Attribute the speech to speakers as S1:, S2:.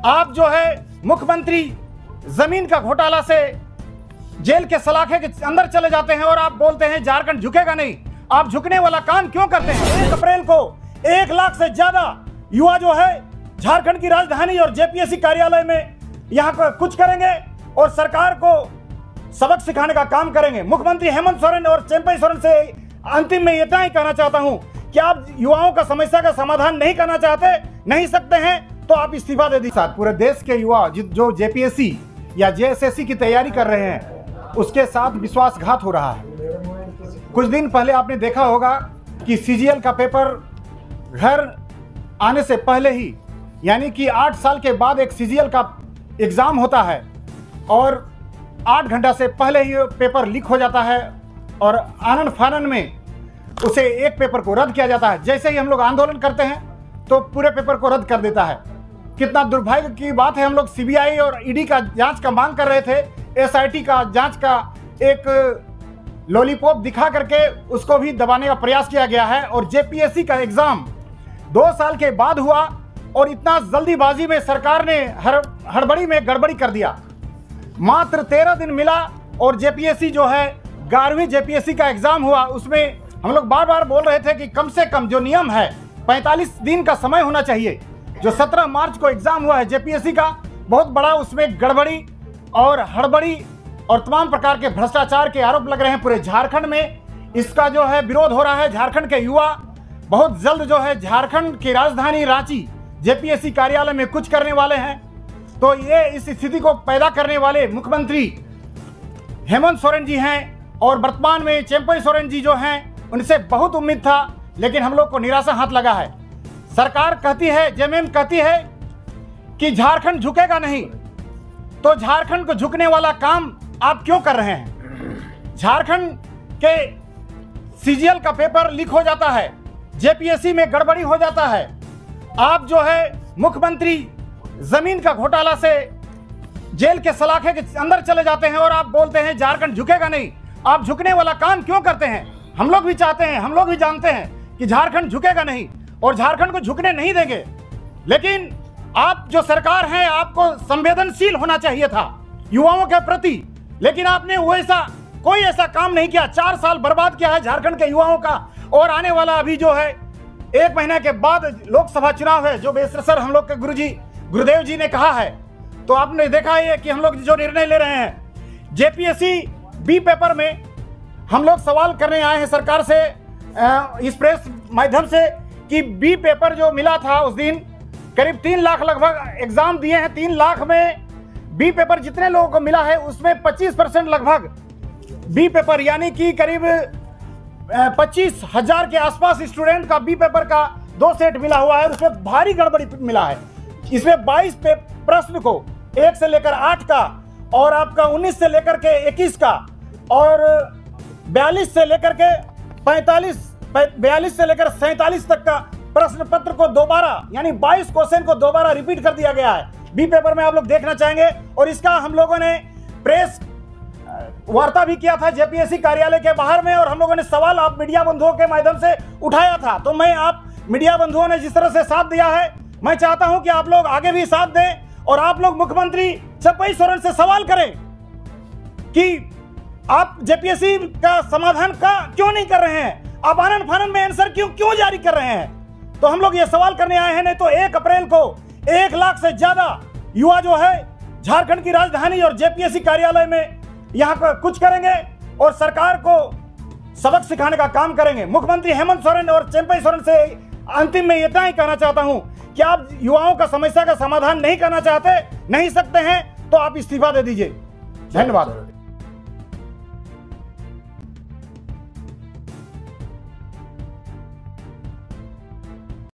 S1: आप जो है मुख्यमंत्री जमीन का घोटाला से जेल के सलाखे के अंदर चले जाते हैं और आप बोलते हैं झारखंड झुकेगा नहीं। आप झुकने वाला काम क्यों करते हैं? 1 अप्रैल को 1 लाख से ज्यादा युवा जो है झारखंड की राजधानी और जेपीएससी कार्यालय में यहाँ पर कुछ करेंगे और सरकार को सबक सिखाने का काम करेंगे। मुख्यमंत्री हेमंत सोरेन और चंपई सोरेन से अंतिम में इतना ही कहना चाहता हूँ कि आप युवाओं का समस्या का समाधान नहीं करना चाहते, नहीं सकते हैं तो आप इस्तीफा दे दीजिए। पूरे देश के युवा जो जेपीएससी या जेएसएससी की तैयारी कर रहे हैं उसके साथ विश्वासघात हो रहा है। कुछ दिन पहले आपने देखा होगा कि सीजीएल का पेपर घर आने से पहले ही, यानी कि 8 साल के बाद एक सीजीएल का एग्ज़ाम होता है और 8 घंटा से पहले ही पेपर लीक हो जाता है और आनन फानन में उसे एक पेपर को रद्द किया जाता है। जैसे ही हम लोग आंदोलन करते हैं तो पूरे पेपर को रद्द कर देता है। कितना दुर्भाग्य की बात है। हम लोग सीबीआई और ईडी का जांच का मांग कर रहे थे, एसआईटी का जांच का एक लॉलीपॉप दिखा करके उसको भी दबाने का प्रयास किया गया है। और जेपीएससी का एग्ज़ाम 2 साल के बाद हुआ और इतना जल्दीबाजी में सरकार ने हड़बड़ी में गड़बड़ी कर दिया। मात्र 13 दिन मिला और जेपीएससी जो है 11वीं जेपीएससी का एग्ज़ाम हुआ। उसमें हम लोग बार बार बोल रहे थे कि कम से कम जो नियम है 45 दिन का समय होना चाहिए। जो 17 मार्च को एग्ज़ाम हुआ है जेपीएससी का, बहुत बड़ा उसमें गड़बड़ी और हड़बड़ी और तमाम प्रकार के भ्रष्टाचार के आरोप लग रहे हैं पूरे झारखंड में। इसका जो है विरोध हो रहा है। झारखंड के युवा बहुत जल्द जो है झारखंड की राजधानी रांची जेपीएससी कार्यालय में कुछ करने वाले हैं। तो ये इस स्थिति को पैदा करने वाले मुख्यमंत्री हेमंत सोरेन जी हैं और वर्तमान में चंपई सोरेन जी जो हैं, उनसे बहुत उम्मीद था, लेकिन हम लोग को निराशा हाथ लगा है। सरकार कहती है, जेएमएम कहती है कि झारखंड झुकेगा नहीं, तो झारखंड को झुकने वाला काम आप क्यों कर रहे हैं? झारखंड के सीजीएल का पेपर लीक हो जाता है, जेपीएससी में गड़बड़ी हो जाता है। आप जो है मुख्यमंत्री जमीन का घोटाला से जेल के सलाखे के अंदर चले जाते हैं और आप बोलते हैं झारखंड झुकेगा नहीं। आप झुकने वाला काम क्यों करते हैं? हम लोग भी चाहते हैं, हम लोग भी जानते हैं कि झारखंड झुकेगा नहीं और झारखंड को झुकने नहीं देंगे। लेकिन आप जो सरकार है, आपको संवेदनशील होना चाहिए था युवाओं के प्रति, लेकिन आपने कोई ऐसा काम नहीं किया। 4 साल बर्बाद किया है झारखंड के युवाओं का। और आने वाला अभी जो है 1 महीने के बाद लोकसभा चुनाव है, जो बेसर हम लोग के गुरुदेव जी ने कहा है। तो आपने देखा है कि हम लोग जो निर्णय ले रहे हैं जेपीएससी बी पेपर में, हम लोग सवाल करने आए हैं सरकार से इस प्रेस माध्यम से कि बी पेपर जो मिला था उस दिन करीब 3 लाख लगभग एग्जाम दिए हैं। 3 लाख में बी पेपर जितने लोगों को मिला है उसमें 25% लगभग बी पेपर, यानी कि करीब 25,000 के आसपास स्टूडेंट का बी पेपर का 2 सेट मिला हुआ है। उसमें भारी गड़बड़ी मिला है। इसमें 22 प्रश्न को 1 से लेकर 8 का और आपका 19 से लेकर के 21 का और 42 से लेकर के 47 तक का प्रश्न पत्र को दोबारा, यानी 22 क्वेश्चन को दोबारा रिपीट कर दिया गया है बी पेपर में। आप लोग देखना चाहेंगे और इसका हम लोगों ने प्रेस वार्ता भी किया था जेपीएससी कार्यालय के बाहर में और हम लोगों ने सवाल आप मीडिया बंधुओं के माध्यम से उठाया था। तो मैं आप मीडिया बंधुओं ने जिस तरह से साथ दिया है, मैं चाहता हूं कि आप लोग आगे भी साथ दें और आप लोग मुख्यमंत्री चंपई सोरेन से सवाल करें कि आप जेपीएससी का समाधान क्यों नहीं कर रहे हैं? आप आनन फानन में आंसर क्यों जारी कर रहे हैं? तो हम लोग ये सवाल करने आए हैं। नहीं तो 1 अप्रैल को 1 लाख से ज्यादा युवा जो है झारखंड की राजधानी और जेपीएससी कार्यालय में यहाँ पर कुछ करेंगे और सरकार को सबक सिखाने का काम करेंगे। मुख्यमंत्री हेमंत सोरेन और चंपई सोरेन से अंतिम में इतना ही कहना चाहता हूँ कि आप युवाओं का समस्या का समाधान नहीं करना चाहते, नहीं सकते हैं तो आप इस्तीफा दे दीजिए। धन्यवाद।